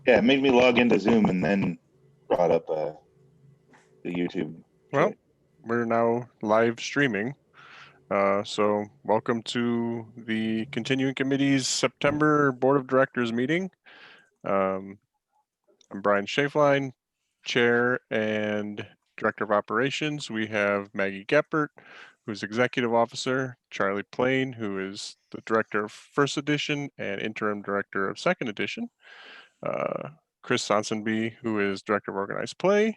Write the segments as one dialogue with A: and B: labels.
A: Yeah, it made me log into Zoom and then brought up the YouTube.
B: Well, we're now live streaming. So welcome to the Continuing Committee's September Board of Directors meeting. I'm Brian Schaeflein, Chair and Director of Operations. We have Maggie Geppert, who's Executive Officer, Charlie Plain, who is the Director of First Edition and Interim Director of Second Edition, Chris Sonsonby, who is Director of Organized Play,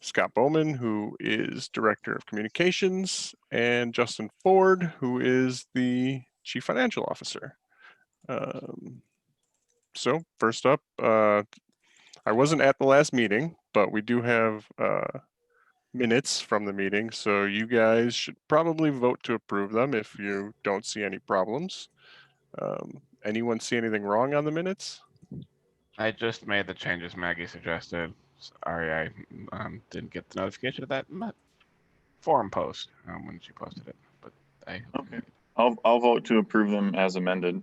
B: Scott Bowman, who is Director of Communications, and Justin Ford, who is the Chief Financial Officer. So first up, I wasn't at the last meeting, but we do have minutes from the meeting, so you guys should probably vote to approve them if you don't see any problems. Anyone see anything wrong on the minutes?
C: I just made the changes Maggie suggested. Sorry, I didn't get the notification of that forum post when she posted it. But
D: okay. I'll vote to approve them as amended.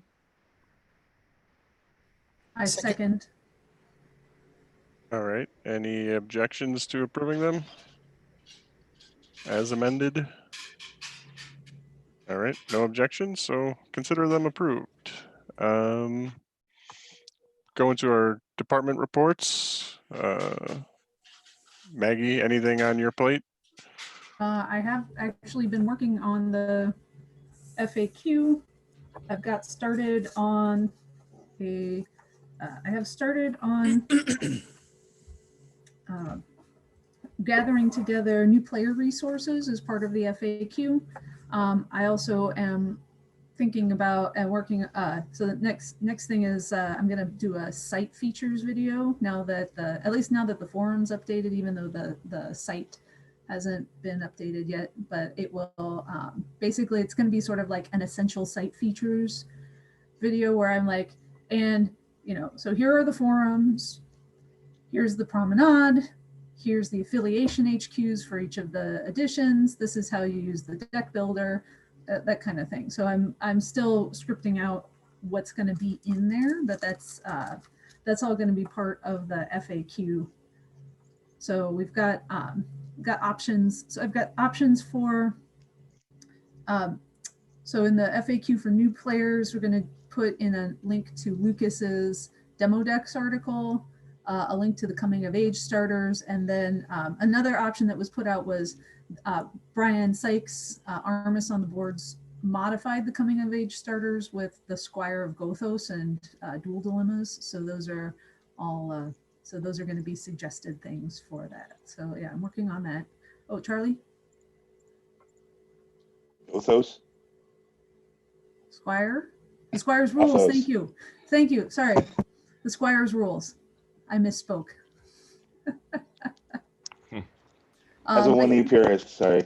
E: I second.
B: All right. Any objections to approving them as amended? All right. No objections, so consider them approved. Go into our department reports. Maggie, anything on your plate?
E: I have actually been working on the FAQ. I've got started on gathering together new player resources as part of the FAQ. I also am thinking about and working. So the next thing is I'm going to do a site features video now that at least now that the forum's updated, even though the site hasn't been updated yet, but it will basically it's going to be sort of like an essential site features video where I'm like, and so here are the forums, here's the promenade, here's the affiliation HQs for each of the editions, this is how you use the deck builder, that kind of thing. So I'm still scripting out what's going to be in there, but that's all going to be part of the FAQ. So we've got options. So I've got options for so in the FAQ for new players, we're going to put in a link to Lucas's demo decks article, a link to the coming of age starters, and then another option that was put out was Brian Sykes, Armis on the boards, modified the coming of age starters with the Squire of Gothos and dual dilemmas. So those are all those are going to be suggested things for that. So yeah, I'm working on that. Oh, Charlie?
A: Gothos?
E: Squire? The Squire's rules.
A: Gothos.
E: Thank you. Thank you. Sorry. The Squire's rules. I misspoke.
A: As a 1E purist, sorry.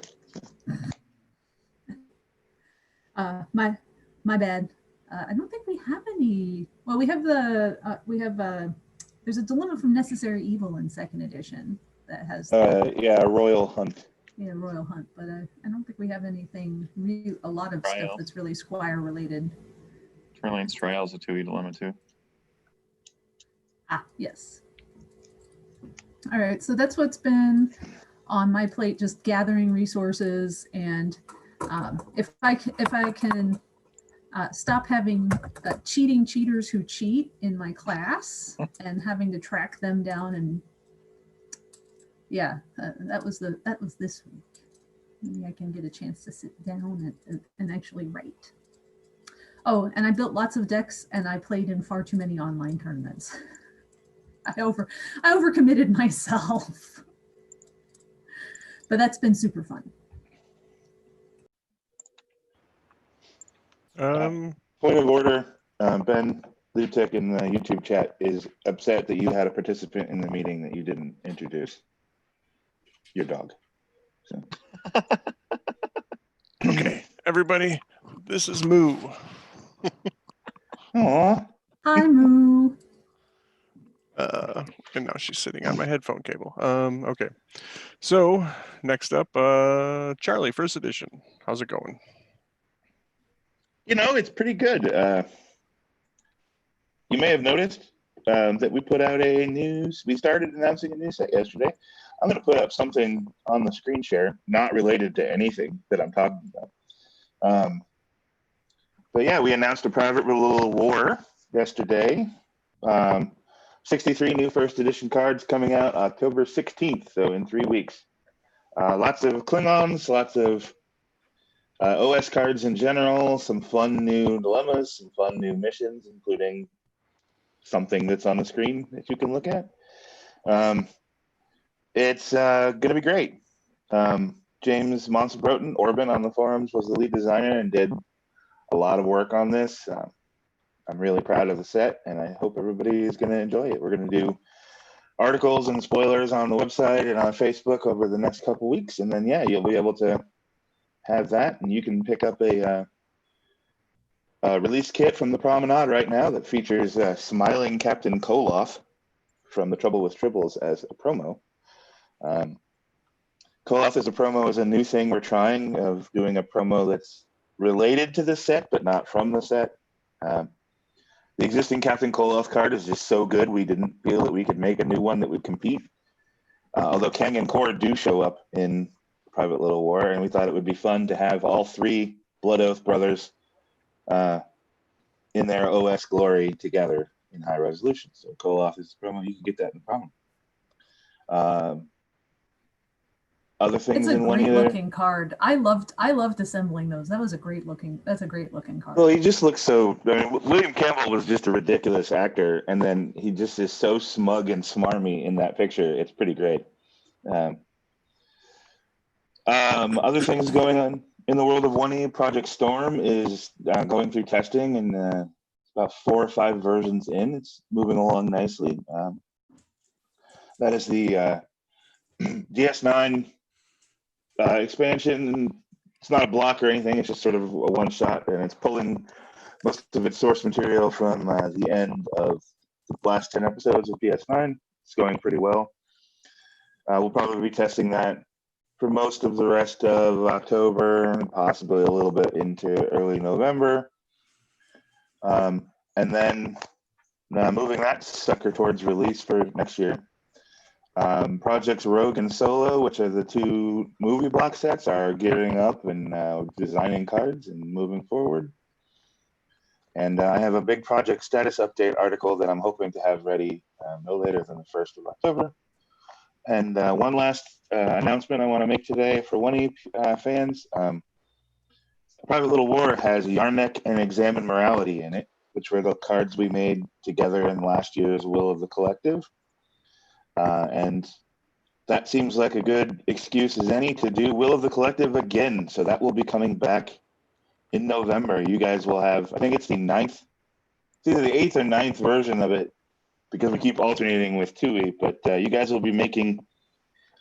E: My bad. I don't think we have any. Well, we have there's a dilemma from Necessary Evil in second edition that has.
A: Yeah, Royal Hunt.
E: Yeah, Royal Hunt, but I don't think we have anything. A lot of stuff that's really Squire related.
D: Trailane's Trial is a 2E dilemma too.
E: Ah, yes. All right, so that's what's been on my plate, just gathering resources, and if I can stop having cheating cheaters who cheat in my class and having to track them down, and yeah, that was this week. Maybe I can get a chance to sit down and actually write. Oh, and I built lots of decks, and I played in far too many online tournaments. I overcommitted myself, but that's been super fun.
A: Point of order, Ben Lutek in the YouTube chat is upset that you had a participant in the meeting that you didn't introduce. Your dog. So.
B: Okay, everybody, this is Moo.
A: Aw.
E: Hi, Moo.
B: And now she's sitting on my headphone cable. Okay, so next up, Charlie, first edition. How's it going?
A: It's pretty good. You may have noticed that we put out we started announcing a new set yesterday. I'm going to put up something on the screen share, not related to anything that I'm talking about. But yeah, we announced a Private Little War yesterday. 63 new first edition cards coming out October 16th, so in 3 weeks. Lots of Klingons, lots of OS cards in general, some fun new dilemmas, some fun new missions, including something that's on the screen that you can look at. It's going to be great. James Monsebroten, Orban on the forums, was the lead designer and did a lot of work on this. I'm really proud of the set, and I hope everybody is going to enjoy it. We're going to do articles and spoilers on the website and on Facebook over the next couple weeks, and then yeah, you'll be able to have that, and you can pick up a release kit from the Promenade right now that features smiling Captain Koloff from The Trouble with Tribbles as a promo. Koloff as a promo is a new thing we're trying, of doing a promo that's related to the set but not from the set. The existing Captain Koloff card is just so good, we didn't feel that we could make a new one that would compete. Although Kang and Kor do show up in Private Little War, and we thought it would be fun to have all 3 Blood Oath brothers in their OS glory together in high resolution. So Koloff is a promo, you can get that in the promo. Other things
E: It's a
A: in one
E: great
A: either.
E: looking card. I loved assembling those. That's a great looking card.
A: Well, he just looks so. I mean, William Campbell was just a ridiculous actor, and then he just is so smug and smarmy in that picture. It's pretty great. Other things going on in the world of 1E, Project Storm is going through testing, and it's about 4 or 5 versions in. It's moving along nicely. That is the DS9 expansion. It's not a block or anything. It's just sort of a one shot, and it's pulling most of its source material from the end of the last 10 episodes of DS9. It's going pretty well. We'll probably be testing that for most of the rest of October, and possibly a little bit into early November. And then moving that sucker towards release for next year. Projects Rogue and Solo, which are the 2 movie block sets, are gearing up and designing cards and moving forward. And I have a big project status update article that I'm hoping to have ready no later than the 1st of October. And one last announcement I want to make today for 1E fans. Private Little War has Yarnek and Examine Morality in it, which were the cards we made together in last year's Will of the Collective. And that seems like a good excuse as any to do Will of the Collective again. So that will be coming back in November. You guys will have, I think it's the 9th, it's either the 8th or 9th version of it, because we keep alternating with 2E, but you guys will be making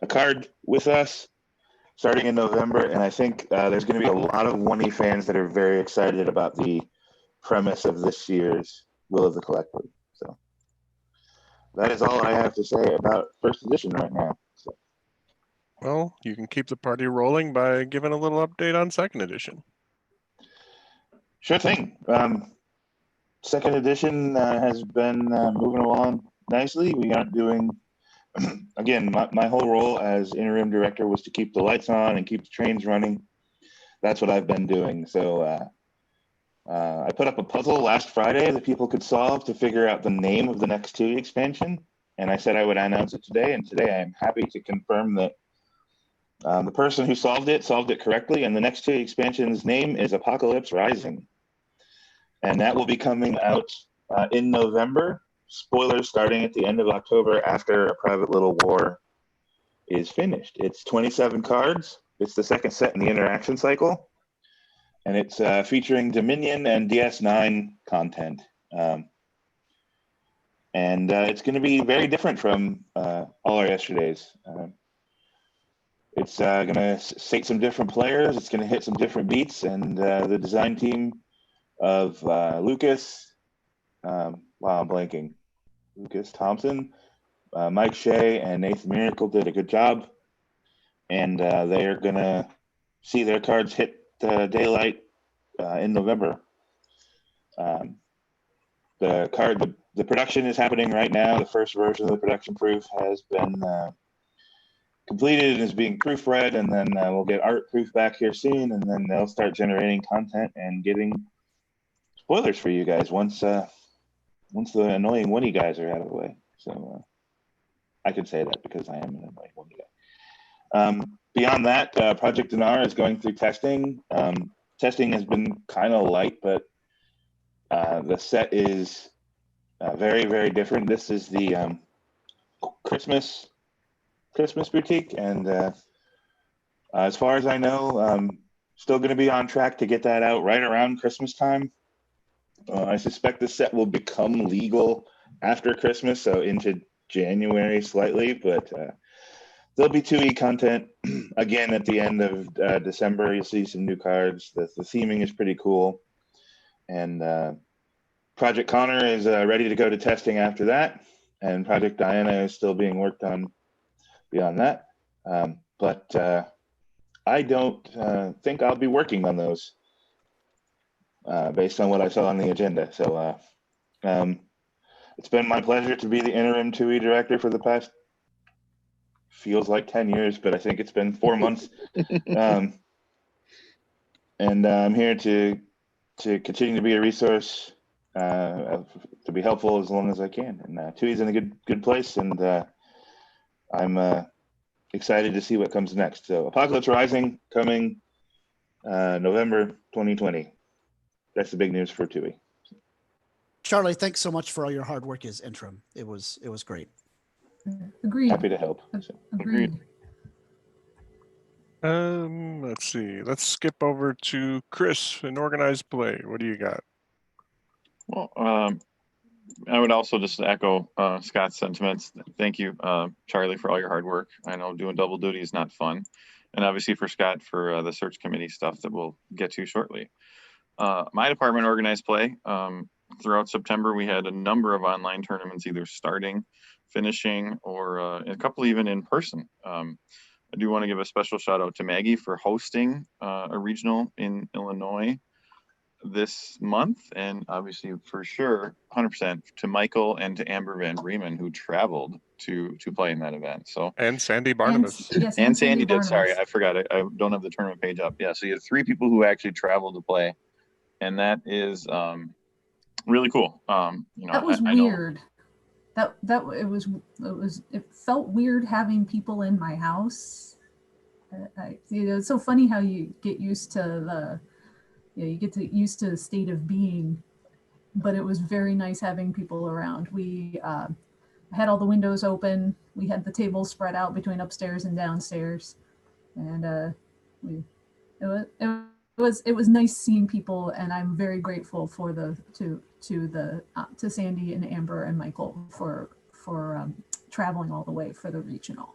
A: a card with us starting in November, and I think there's going to be a lot of 1E fans that are very excited about the premise of this year's Will of the Collective. So that is all I have to say about first edition right now. So.
B: Well, you can keep the party rolling by giving a little update on second edition.
A: Sure thing. Second edition has been moving along nicely. We aren't doing, again, my whole role as interim director was to keep the lights on and keep the trains running. That's what I've been doing. So I put up a puzzle last Friday that people could solve to figure out the name of the next 2 expansion. And I said I would announce it today. And today I am happy to confirm that the person who solved it correctly. And the next 2 expansion's name is Apocalypse Rising. And that will be coming out in November. Spoilers starting at the end of October after A Private Little War is finished. It's 27 cards. It's the second set in the interaction cycle. And it's featuring Dominion and DS9 content. And it's going to be very different from all our yesterdays. It's going to state some different players. It's going to hit some different beats. And the design team of Lucas, I'm blanking. Lucas Thompson, Mike Shea, and Nathan Miracle did a good job. And they are going to see their cards hit daylight in November. The the production is happening right now. The first version of the production proof has been completed and is being proofread, and then we'll get art proof back here soon, and then they'll start generating content and getting spoilers for you guys once the annoying Winnie guys are out of the way. So I could say that because I am an annoying Winnie guy. Beyond that, Project Dinar is going through testing. Testing has been kind of light, but the set is very, very different. This is the Christmas boutique, and as far as I know, still going to be on track to get that out right around Christmas time. I suspect the set will become legal after Christmas, so into January slightly, but there'll be 2E content again at the end of December. You'll see some new cards. The theming is pretty cool, and Project Connor is ready to go to testing after that, and Project Diana is still being worked on beyond that. But I don't think I'll be working on those based on what I saw on the agenda. So it's been my pleasure to be the interim 2E director for the past, feels like 10 years, but I think it's been 4 months. And I'm here to continue to be a resource, to be helpful as long as I can. And 2E's in a good place, and I'm excited to see what comes next. So Apocalypse Rising coming November 2020. That's the big news for 2E.
F: Charlie, thanks so much for all your hard work as interim. It was great.
E: Agreed.
A: Happy to help.
E: Agreed.
B: Let's see. Let's skip over to Chris in Organized Play. What do you got?
D: Well, I would also just echo Scott's sentiments. Thank you, Charlie, for all your hard work. I know doing double duty is not fun. And obviously for Scott for the search committee stuff that we'll get to shortly. My department, Organized Play, throughout September, we had a number of online tournaments, either starting, finishing, or a couple even in person. I do want to give a special shout out to Maggie for hosting a regional in Illinois this month, and obviously for sure 100% to Michael and to Amber Van Bremen, who traveled to play in that event. So
B: And Sandy Barnabas.
E: Yes,
D: and Sandy did.
E: Barnabas.
D: Sorry, I forgot. I don't have the tournament page up. Yeah, so you have 3 people who actually traveled to play, and that is really cool. You know,
E: That was
D: I know.
E: weird. It felt weird having people in my house. It's so funny how you get used to the state of being, but it was very nice having people around. We had all the windows open. We had the tables spread out between upstairs and downstairs, and it was nice seeing people. And I'm very grateful for to Sandy and Amber and Michael for traveling all the way for the regional.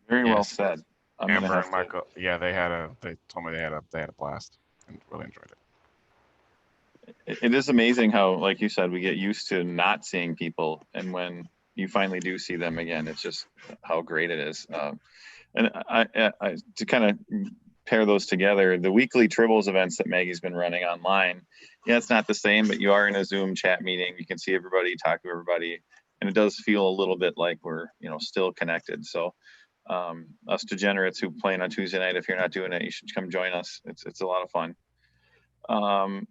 D: Very well
C: Yes.
D: said. I'm gonna
C: Amber
D: have
C: and
D: to-
C: Michael, yeah, they told me they had a blast and really enjoyed it.
D: It is amazing how, like you said, we get used to not seeing people, and when you finally do see them again, it's just how great it is. And I to kind of pair those together, the weekly Tribbles events that Maggie's been running online, yeah, it's not the same, but you are in a Zoom chat meeting. You can see everybody, talk to everybody, and it does feel a little bit like we're still connected. So us degenerates who play on Tuesday night, if you're not doing it, you should come join us. It's a lot of fun.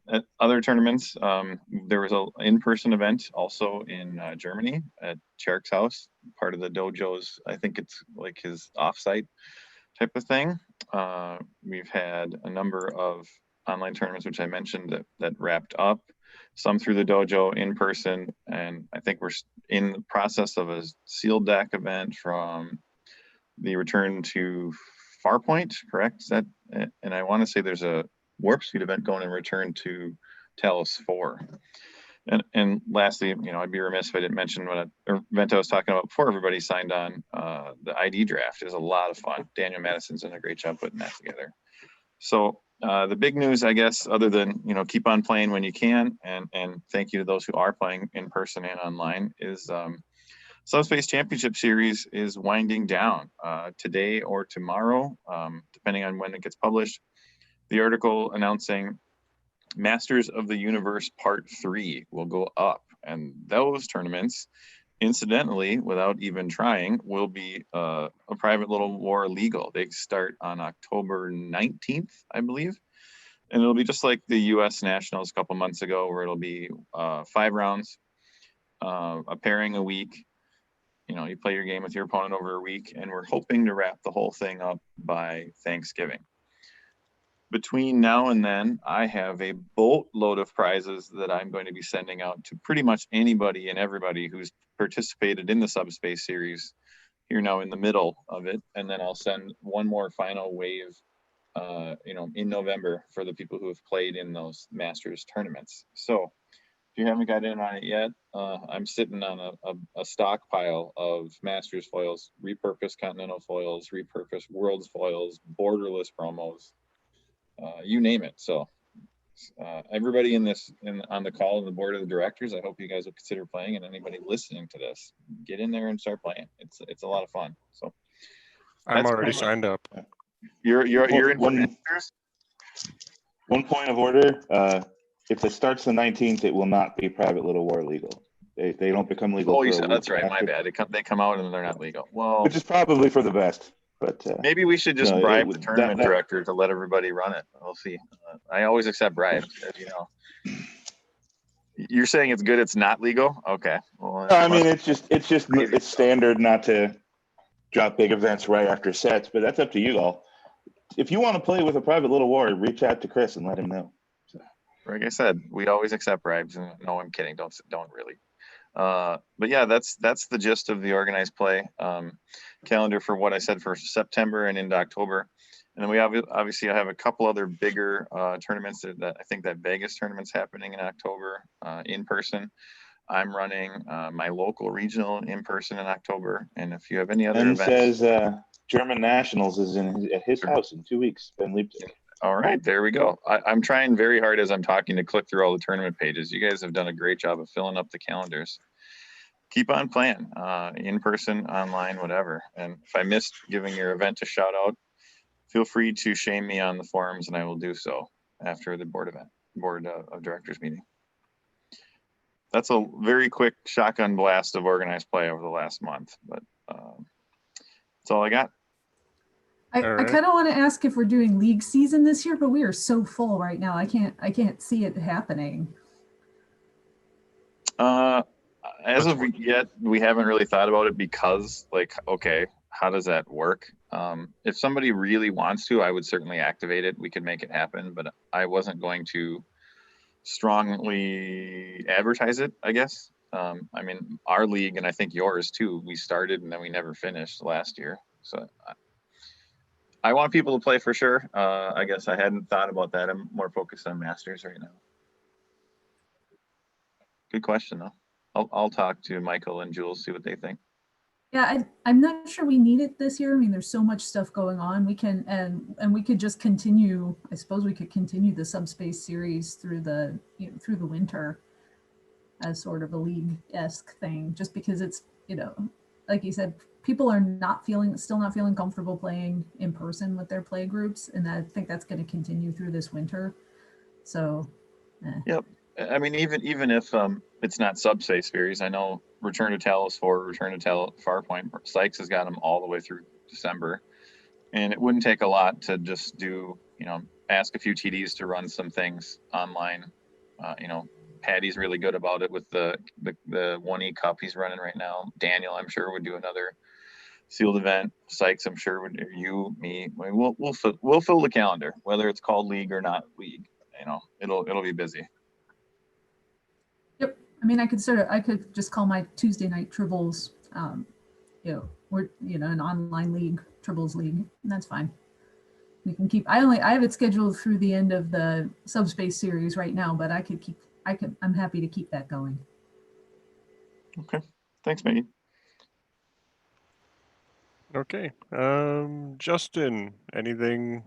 D: At other tournaments, there was an in-person event also in Germany at Cherik's house, part of the dojo's, I think it's like his offsite type of thing. We've had a number of online tournaments, which I mentioned, that wrapped up, some through the dojo in person, and I think we're in the process of a sealed deck event from the Return to Farpoint, correct? Is that, and I want to say there's a Warp Speed event going in Return to Talos 4. And lastly, I'd be remiss if I didn't mention what event I was talking about before everybody signed on. The ID draft is a lot of fun. Daniel Madison's done a great job putting that together. So the big news, I guess, other than keep on playing when you can, and thank you to those who are playing in person and online, is Subspace Championship Series is winding down today or tomorrow, depending on when it gets published. The article announcing Masters of the Universe Part 3 will go up And those tournaments, incidentally, without even trying, will be a private little war legal. They start on October 19th, I believe. And it'll be just like the US Nationals a couple months ago, where it'll be 5 rounds, a pairing a week. You know, you play your game with your opponent over a week, and we're hoping to wrap the whole thing up by Thanksgiving. Between now and then, I have a boatload of prizes that I'm going to be sending out to pretty much anybody and everybody who's participated in the Subspace series here now in the middle of it. And then I'll send one more final wave, you know, in November for the people who have played in those Masters tournaments. So if you haven't got in on it yet, I'm sitting on a stockpile of Masters foils, repurposed Continental foils, repurposed Worlds foils, borderless promos, you name it. So everybody on the call and the board of the directors, I hope you guys will consider playing, and anybody listening to this, get in there and start playing. It's a lot of fun. So
B: I'm
D: that's
B: already
D: cool.
B: signed up.
D: You're in for
A: One-
D: Masters?
A: One point of order, if it starts the 19th, it will not be private little war legal. They don't become legal.
D: Oh,
A: for
D: you
A: a
D: said
A: week
D: that's right. My
A: after,
D: bad. They come out and they're not legal. Well,
A: which is probably for the best, but
D: maybe we should just
A: no, it
D: bribe
A: would-
D: the tournament
A: that-
D: director to let everybody run it. We'll see. I always accept bribes, as you know. You're saying it's good it's not legal? Okay. Well,
A: No, I mean, it's standard not to drop big events right after sets, but that's up to you all. If you want to play with a private little war, reach out to Chris and let him know.
D: like I said, we always accept bribes. And no, I'm kidding. Don't really. But yeah, that's the gist of the organized play calendar for what I said for September and into October. And then we obviously have a couple other bigger tournaments that I think that Vegas tournament's happening in October in person. I'm running my local regional in person in October. And if you have any other
A: And
D: events.
A: says German Nationals is at his house in 2 weeks. Ben Leipzig.
D: All right, there we go. I'm trying very hard as I'm talking to click through all the tournament pages. You guys have done a great job of filling up the calendars. Keep on playing, in person, online, whatever. And if I missed giving your event a shout out, feel free to shame me on the forums, and I will do so after the board of directors meeting. That's a very quick shotgun blast of organized play over the last month, but that's all I got.
E: I
B: All right.
E: kind of want to ask if we're doing league season this year, but we are so full right now. I can't see it happening.
D: As of yet, we haven't really thought about it because, like, okay, how does that work? If somebody really wants to, I would certainly activate it. We could make it happen, but I wasn't going to strongly advertise it, I guess. I mean, our league, and I think yours too, we started and then we never finished last year. So I want people to play for sure. I guess I hadn't thought about that. I'm more focused on Masters right now. Good question, though. I'll talk to Michael and Jules, see what they think.
E: Yeah, I'm not sure we need it this year. I mean, there's so much stuff going on. We can and we could just continue. I suppose we could continue the Subspace series through the through the winter as sort of a league-esque thing, just because it's like you said, people are still not feeling comfortable playing in person with their play groups, and I think that's going to continue through this winter. So,
D: Yep. I mean, even if it's not Subspace series, I know Return to Talos 4, Return to Farpoint, Sykes has got them all the way through December, and it wouldn't take a lot to just do, ask a few TDs to run some things online. Patty's really good about it with the 1E Cup he's running right now. Daniel, I'm sure, would do another sealed event. Sykes, I'm sure, would. You, me, we'll fill the calendar, whether it's called league or not league. It'll be busy.
E: yep. I mean, I could just call my Tuesday night Tribbles, we're an online league, Tribbles league, and that's fine. We can keep. I have it scheduled through the end of the Subspace series right now, but I'm happy to keep that going.
D: Okay. Thanks, Maggie.
B: Okay. Justin, anything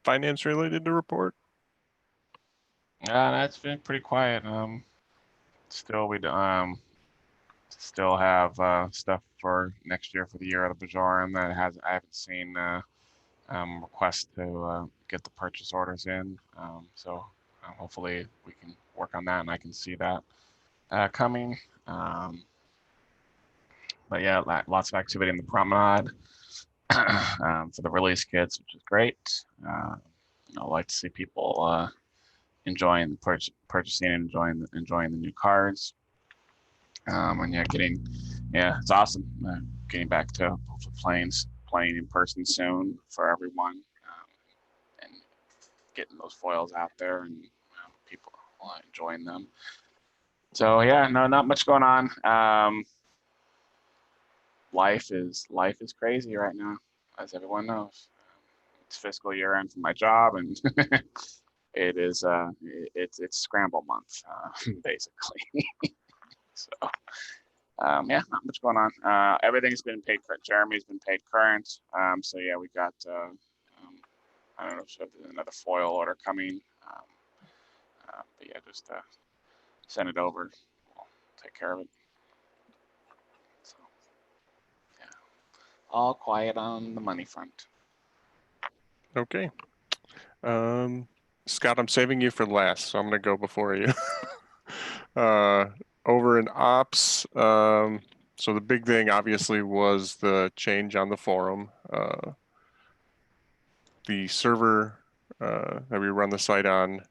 B: finance related to report?
C: That's been pretty quiet. Still still have stuff for next year for the Year of the Bajoran that I haven't seen requests to get the purchase orders in. So hopefully we can work on that and I can see that. coming. But yeah, lots of activity in the promenade for the release kits, which is great. I like to see people enjoying the purchasing and enjoying the new cards. And yeah, it's awesome getting back to playing in person soon for everyone, and getting those foils out there and people enjoying them. So yeah, no, not much going on. Life is crazy right now, as everyone knows. It's fiscal year end for my job, and it's scramble month, basically. So yeah, not much going on. Everything's been paid. Jeremy's been paid current. So yeah, we got I don't know if there's another foil order coming. But yeah, just send it over. We'll take care of it. So yeah, all quiet on the money front.
B: Okay. Scott, I'm saving you for last, so I'm gonna go before you. Over in ops, so the big thing obviously was the change on the forum. The server that we run the site on,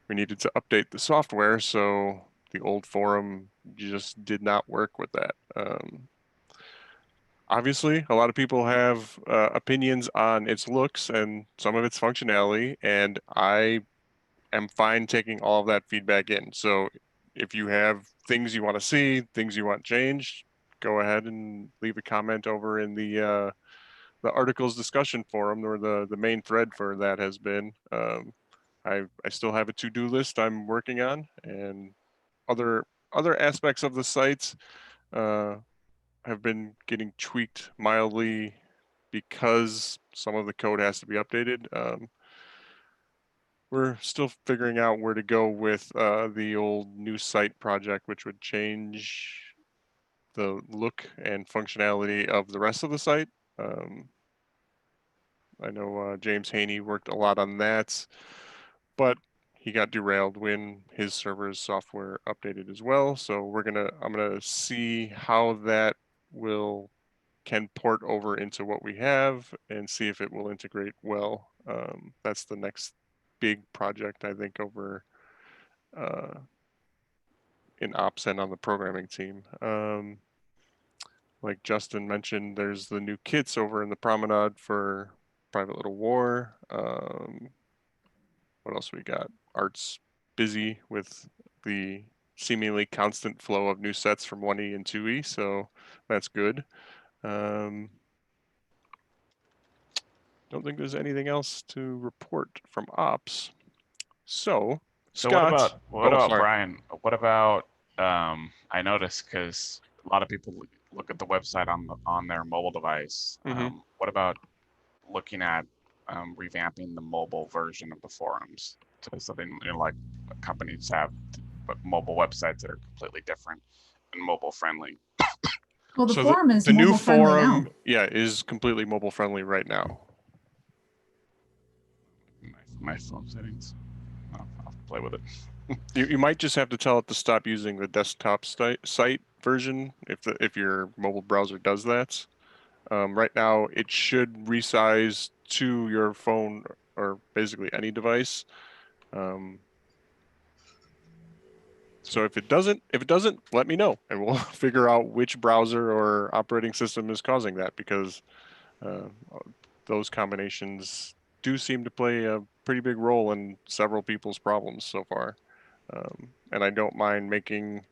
B: we needed to update the software, so the old forum just did not work with that. Obviously, a lot of people have opinions on its looks and some of its functionality, and I am fine taking all of that feedback in. So if you have things you want to see, things you want changed, go ahead and leave a comment over in the articles discussion forum, or the main thread for that has been. I still have a to-do list I'm working on, and other aspects of the sites have been getting tweaked mildly because some of the code has to be updated. We're still figuring out where to go with the old new site project, which would change the look and functionality of the rest of the site. I know James Haney worked a lot on that, but he got derailed when his server's software updated as well. So I'm gonna see how that can port over into what we have and see if it will integrate well. That's the next big project, I think, over in ops and on the programming team. Like Justin mentioned, there's the new kits over in the promenade for Private Little War. What else we got? Art's busy with the seemingly constant flow of new sets from 1E and 2E, so that's good. Don't think there's anything else to report from ops. So Scott,
C: what about
B: sorry.
C: Brian? What about I noticed, because a lot of people look at the website on their mobile device. What about looking at revamping the mobile version of the forums to something, like companies have mobile websites that are completely different and mobile friendly?
E: Well, the
B: So
E: forum is
B: the new
E: mobile friendly
B: forum,
E: now.
B: yeah, is completely mobile friendly right now.
C: My phone settings. I'll play with it.
B: You might just have to tell it to stop using the desktop site version if your mobile browser does that. Right now, it should resize to your phone or basically any device. So if it doesn't, let me know, and we'll figure out which browser or operating system is causing that, because those combinations do seem to play a pretty big role in several people's problems so far. And I don't mind making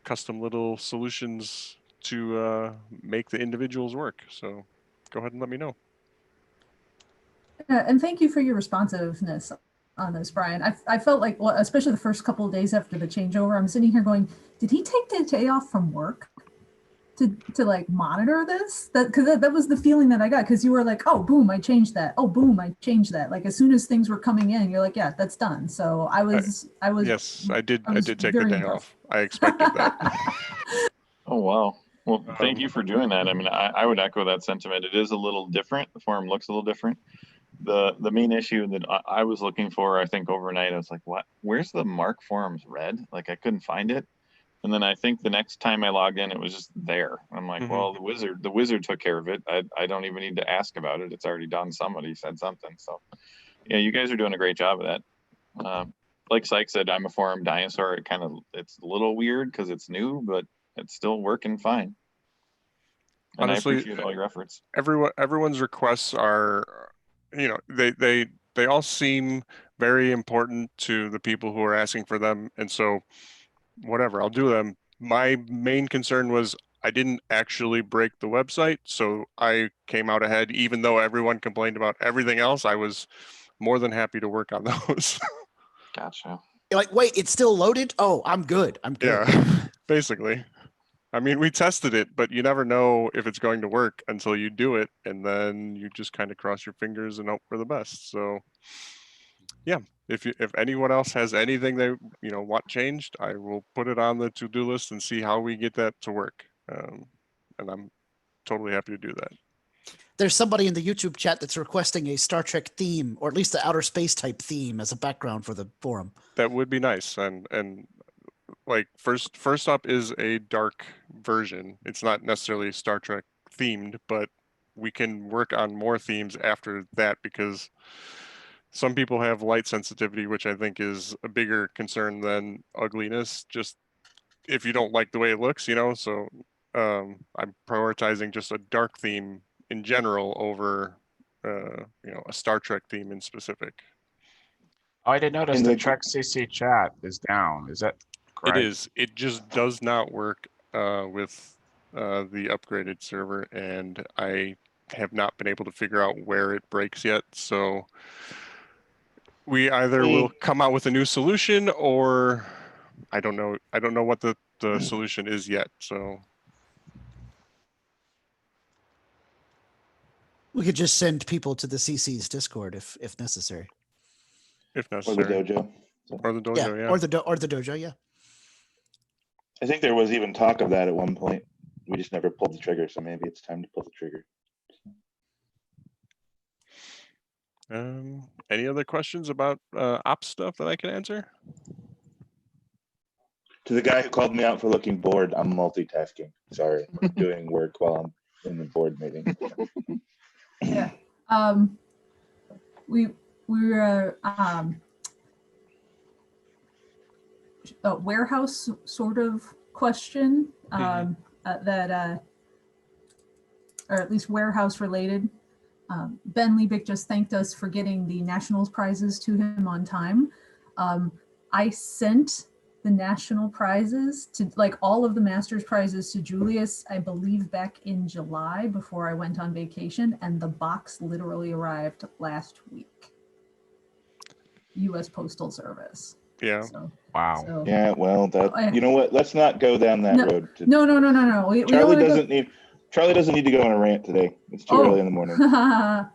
B: custom little solutions to make the individuals work. So go ahead and let me know.
E: Yeah, and thank you for your responsiveness on this, Brian. I felt like, well, especially the first couple of days after the changeover, I'm sitting here going, did he take the day off from work to like monitor this? Because that was the feeling that I got, because you were like, oh, boom, I changed that. Oh, boom, I changed that. Like as soon as things were coming in, you're like, yeah, that's done. So I was.
B: Yes, I did take the
E: very
B: day off. I expected that.
D: Oh, wow. Well, thank you for doing that. I mean, I would echo that sentiment. It is a little different. The forum looks a little different. the main issue that I was looking for, I think overnight, I was like, what? Where's the Mark Forums red? Like I couldn't find it. And then I think the next time I logged in, it was just there. I'm like,
B: Mhm.
D: well, the wizard took care of it. I don't even need to ask about it. It's already done. Somebody said something. So yeah, you guys are doing a great job of that. Like Syke said, I'm a forum dinosaur. It's a little weird because it's new, but it's still working fine. And
B: Honestly,
D: I appreciate all your efforts.
B: everyone's requests are, they all seem very important to the people who are asking for them, and so whatever, I'll do them. My main concern was I didn't actually break the website, so I came out ahead. Even though everyone complained about everything else, I was more than happy to work on those.
D: Gotcha.
F: You're like, wait, it's still loaded? Oh, I'm good. I'm good.
B: Yeah, basically. I mean, we tested it, but you never know if it's going to work until you do it, and then you just kind of cross your fingers and hope for the best. So, yeah, if anyone else has anything they want changed, I will put it on the to-do list and see how we get that to work. And I'm totally happy to do that.
F: There's somebody in the YouTube chat that's requesting a Star Trek theme, or at least the outer space type theme as a background for the forum.
B: That would be nice, and like first up is a dark version. It's not necessarily Star Trek themed, but we can work on more themes after that because some people have light sensitivity, which I think is a bigger concern than ugliness. Just if you don't like the way it looks, so I'm prioritizing just a dark theme in general over a Star Trek theme in specific.
C: Oh, I did notice
A: And
C: the
A: the-
C: Trek CC chat is down. Is that correct?
B: It is. It just does not work with the upgraded server, and I have not been able to figure out where it breaks yet. So we either will come out with a new solution, or I don't know. I don't know what the solution is yet. So
F: We could just send people to the CC's Discord if necessary.
B: if
A: Or the
B: necessary,
A: dojo.
B: or the dojo, yeah.
F: Or the dojo, yeah.
A: I think there was even talk of that at one point. We just never pulled the trigger, so maybe it's time to pull the trigger.
B: Any other questions about ops stuff that I can answer?
A: To the guy who called me out for looking bored, I'm multitasking. Sorry, I'm doing work while I'm in the board meeting.
E: Yeah. We were a warehouse sort of question that or at least warehouse related. Ben Liebick just thanked us for getting the nationals prizes to him on time. I sent the national prizes to, like, all of the master's prizes to Julius, I believe back in July before I went on vacation, and the box literally arrived last week. U.S. Postal Service.
B: Yeah.
E: So,
C: Wow.
E: so
A: Yeah, well, that
E: I-
A: you know what? Let's not go down that
E: No,
A: road.
E: no. We
A: Charlie
E: don't
A: doesn't need. Charlie doesn't need to go on a rant today. It's too early in the morning.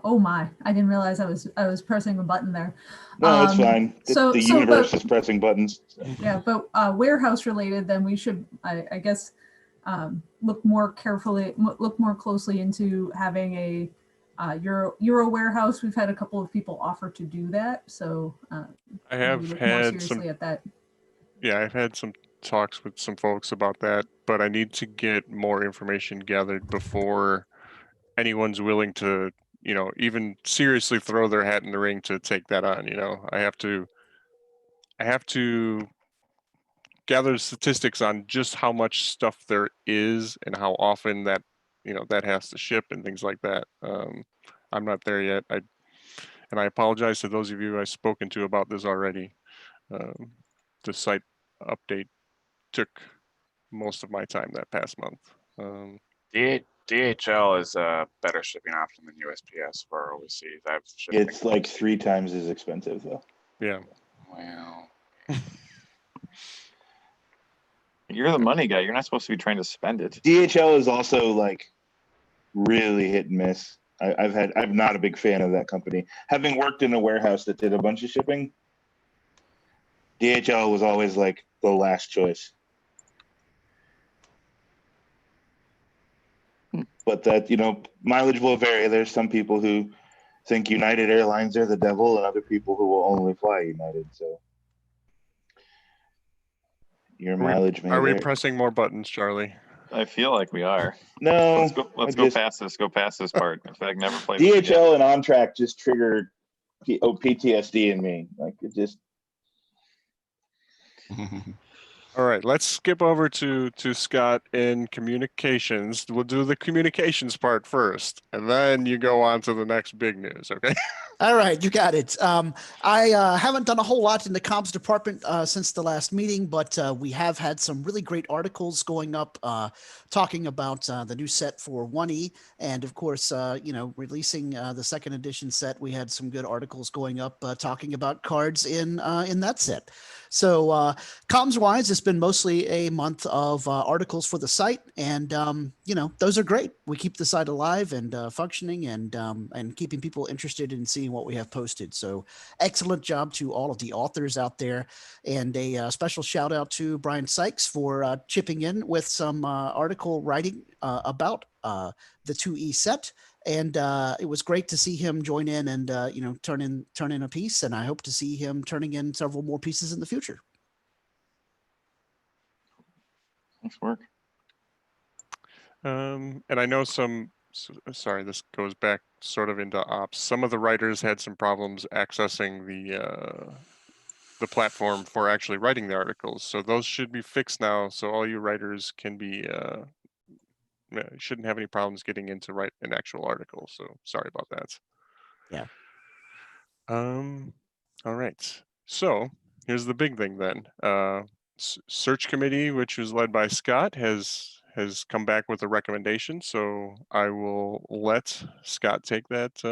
E: Oh my! I didn't realize I was pressing a button there.
A: No, it's fine. The universe
E: but-
A: is pressing buttons.
E: Yeah, but warehouse related, then we should, I guess, look more closely into having a Euro warehouse. We've had a couple of people offer to do that, so
B: I have
E: we look
B: had
E: more
B: some.
E: seriously at that.
B: Yeah, I've had some talks with some folks about that, but I need to get more information gathered before anyone's willing to, even seriously throw their hat in the ring to take that on. I have to gather statistics on just how much stuff there is and how often that, that has to ship and things like that. I'm not there yet. And I apologize to those of you I've spoken to about this already. The site update took most of my time that past month.
C: DHL is a better shipping option than USPS for overseas. I've shipped
A: It's
C: things
A: like
C: overseas.
A: 3 times as expensive though.
B: Yeah.
C: Wow.
D: You're the money guy. You're not supposed to be trying to spend it.
A: DHL is also like really hit and miss. I'm not a big fan of that company. Having worked in a warehouse that did a bunch of shipping, DHL was always like the last choice. But that, mileage will vary. There's some people who think United Airlines are the devil and other people who will only fly United. So your mileage may
B: Are we
A: vary.
B: pressing more buttons, Charlie?
D: I feel like we are.
A: No,
D: Let's go. Let's
A: I
D: go
A: just-
D: past this. Go past this part. In fact, never play this again.
A: DHL and OnTrack just triggered PTSD in me. Like it just.
B: All right, let's skip over to Scott in communications. We'll do the communications part first, and then you go on to the next big news, okay?
F: All right, you got it. I haven't done a whole lot in the comms department since the last meeting, but we have had some really great articles going up talking about the new set for 1E. And of course, releasing the second edition set, we had some good articles going up talking about cards in that set. So comms-wise, it's been mostly a month of articles for the site. And, those are great. We keep the site alive and functioning and keeping people interested in seeing what we have posted. So excellent job to all of the authors out there, and a special shout out to Brian Sykes for chipping in with some article writing about the 2E set. And it was great to see him join in and turn in a piece, and I hope to see him turning in several more pieces in the future.
D: Nice work.
B: And I know sorry, this goes back sort of into ops. Some of the writers had some problems accessing the platform for actually writing the articles. So those should be fixed now. So all you writers can be, shouldn't have any problems getting in to write an actual article. So sorry about that.
F: Yeah.
B: All right. So here's the big thing then. Search committee, which was led by Scott, has come back with a recommendation. So I will let Scott take that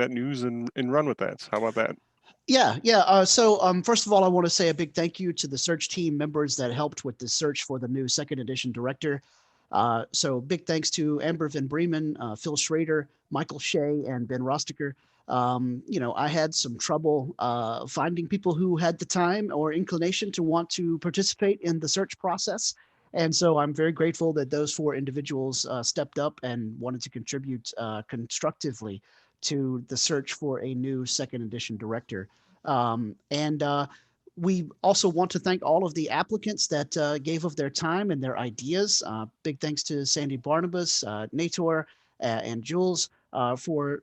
B: news and run with that. How about that?
F: Yeah. So first of all, I want to say a big thank you to the search team members that helped with the search for the new second edition director. So big thanks to Amber Van Bremen, Phil Schrader, Michael Shea, and Ben Rostiker. I had some trouble finding people who had the time or inclination to want to participate in the search process. And so I'm very grateful that those 4 individuals stepped up and wanted to contribute constructively to the search for a new second edition director. We also want to thank all of the applicants that gave of their time and their ideas. Big thanks to Sandy Barnabas, Nator, and Jules for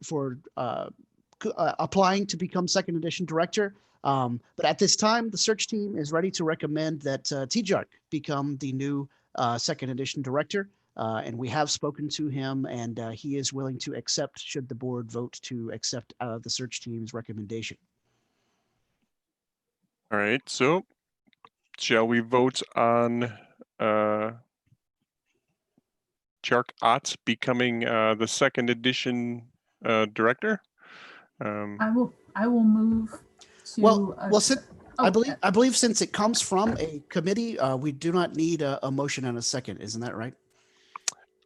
F: applying to become second edition director. But at this time, the search team is ready to recommend that Tjark become the new second edition director. And we have spoken to him, and he is willing to accept should the board vote to accept the search team's recommendation.
B: All right. So shall we vote on Tjark Ott becoming the second edition director?
E: I will move to.
F: I believe since it comes from a committee, we do not need a motion and a second. Isn't that right?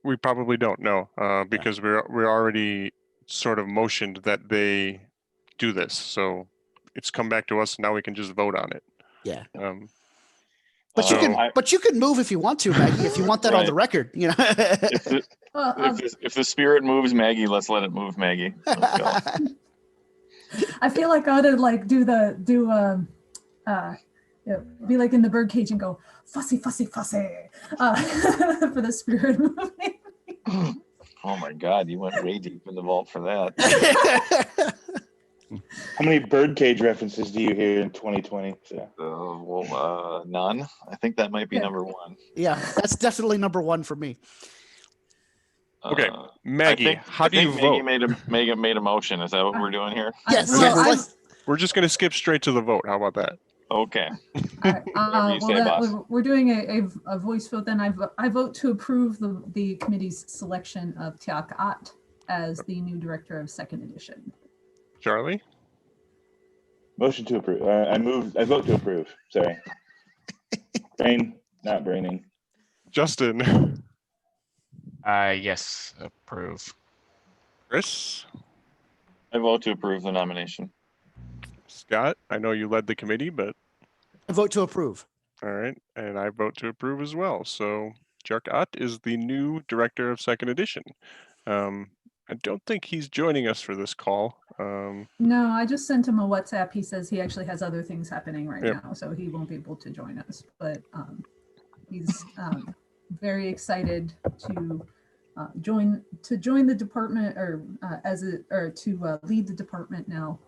B: We probably don't know because we're already sort of motioned that they do this. So it's come back to us. Now we can just vote on it.
F: Yeah.
B: But
F: you can move if you want to, Maggie. If you want that on the record,
D: If the spirit moves Maggie, let's let it move Maggie. Let's go.
E: I feel like I ought to be like in the birdcage and go fussy, fussy, fussy for the spirit moving.
D: Oh my God, you went way deep in the vault for that.
A: How many birdcage references do you hear in 2020?
D: None. I think that might be number 1.
F: Yeah, that's definitely number 1 for me.
B: Okay, Maggie, how do you vote?
D: Maggie made a motion. Is that what we're doing here?
F: Yes.
B: We're just going to skip straight to the vote. How about that?
D: Okay.
E: All right. We're doing a voice vote. Then I vote to approve the committee's selection of Tjark Ott as the new director of second edition.
B: Charlie?
A: Motion to approve. I vote to approve. Sorry. Not braining.
B: Justin?
C: Yes, approve.
B: Chris?
D: I vote to approve the nomination.
B: Scott, I know you led the committee, but...
F: I vote to approve.
B: All right, and I vote to approve as well. So Tjark Ott is the new director of second edition. I don't think he's joining us for this call.
E: No, I just sent him a WhatsApp. He says he actually has other things happening right
B: Yep.
E: now, so he won't be able to join us. But he's very excited to join the department, or to lead the department now.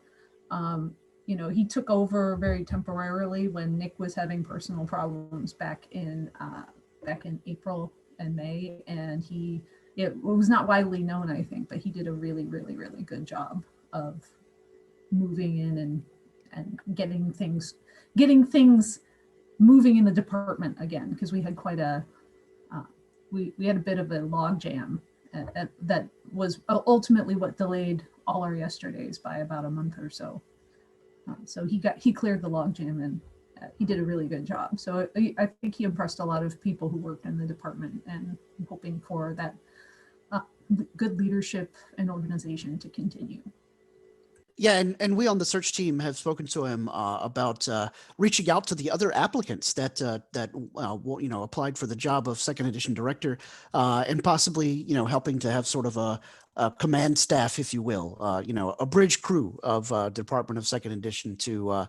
E: You know, he took over very temporarily when Nick was having personal problems back in April and May, and it was not widely known, I think, but he did a really, really, really good job of moving in and getting things moving in the department again, because we had quite a we had a bit of a log jam that was ultimately what delayed all our yesterdays by about a month or so. So he cleared the log jam, and he did a really good job. So I think he impressed a lot of people who worked in the department, and I'm hoping for that good leadership and organization to continue.
F: Yeah, and we on the search team have spoken to him about reaching out to the other applicants that applied for the job of second edition director, and possibly helping to have sort of a command staff, if you will, a bridge crew of Department of Second Edition to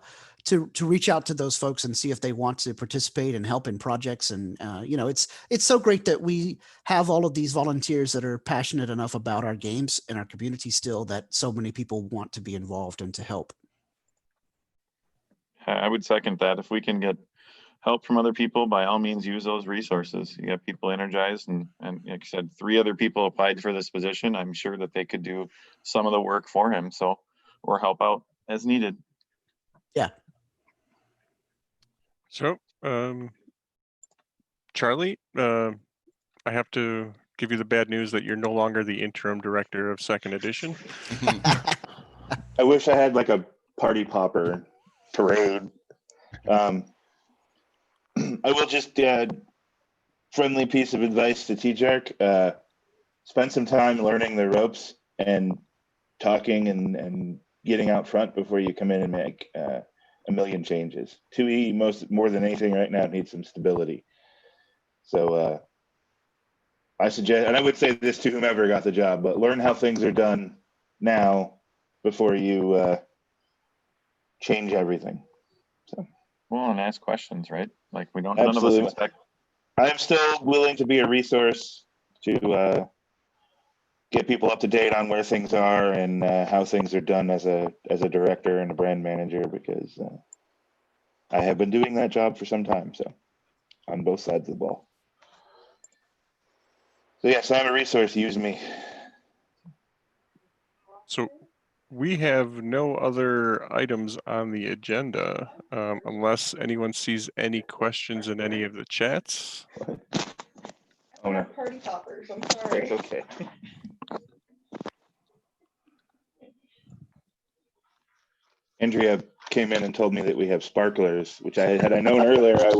F: reach out to those folks and see if they want to participate and help in projects. And it's so great that we have all of these volunteers that are passionate enough about our games and our community still, that so many people want to be involved and to help.
D: I would second that. If we can get help from other people, by all means, use those resources. You have people energized, and like I said, 3 other people applied for this position. I'm sure that they could do some of the work for him, or help out as needed.
F: Yeah.
B: So, Charlie, I have to give you the bad news that you're no longer the interim director of second edition.
A: I wish I had like a party popper parade. I will just friendly piece of advice to TJARC. Spend some time learning the ropes and talking and getting out front before you come in and make a million changes. 2E more than anything right now needs some stability. So I suggest, and I would say this to whomever got the job, but learn how things are done now before you change everything. So.
D: Well, and ask questions, right? Like none
A: Absolutely.
D: of us expect.
A: I'm still willing to be a resource to get people up to date on where things are and how things are done as a director and a brand manager, because I have been doing that job for some time. So on both sides of the ball. So yes, I'm a resource. Use me.
B: So we have no other items on the agenda, unless anyone sees any questions in any of the chats.
A: Oh, no.
G: Party poppers, I'm sorry.
A: It's okay. Andrea came in and told me that we have sparklers, which had I known earlier, I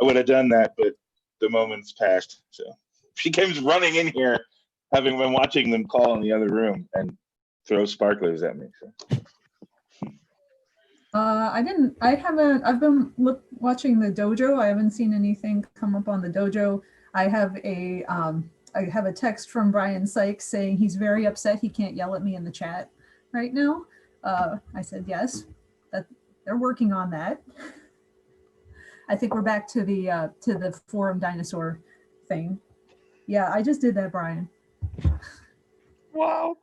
A: would have done that, but the moment's passed. So she comes running in here, having been watching them call in the other room, and throw sparklers at me. So.
E: I've been watching the dojo. I haven't seen anything come up on the dojo. I have a text from Brian Sykes saying he's very upset he can't yell at me in the chat right now. I said, yes, that they're working on that. I think we're back to the forum dinosaur thing. Yeah, I just did that, Brian.
D: Wow.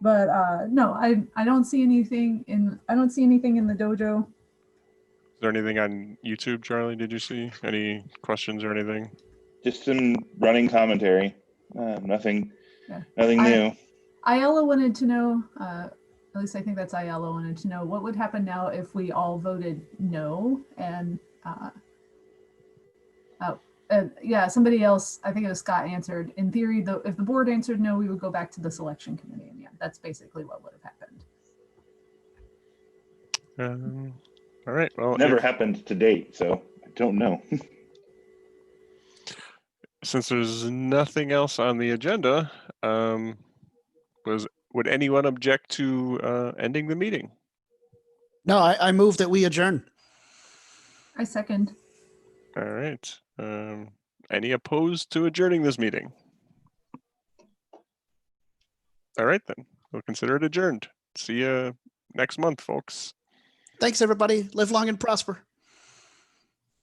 E: But no, I don't see anything in the dojo.
B: Is there anything on YouTube, Charlie? Did you see any questions or anything?
A: Just some running commentary. Nothing new.
E: Ayala wanted to know, at least I think that's Ayala wanted to know, what would happen now if we all voted no? And yeah, somebody else, I think it was Scott, answered. In theory, though, if the board answered no, we would go back to the selection committee. And yeah, that's basically what would have happened.
B: All right. Well,
A: Never happened to date, so I don't know.
B: Since there's nothing else on the agenda, would anyone object to ending the meeting?
F: No, I move that we adjourn.
E: I second.
B: All right. Any opposed to adjourning this meeting? All right, then. We'll consider it adjourned. See you next month, folks.
F: Thanks, everybody. Live long and prosper.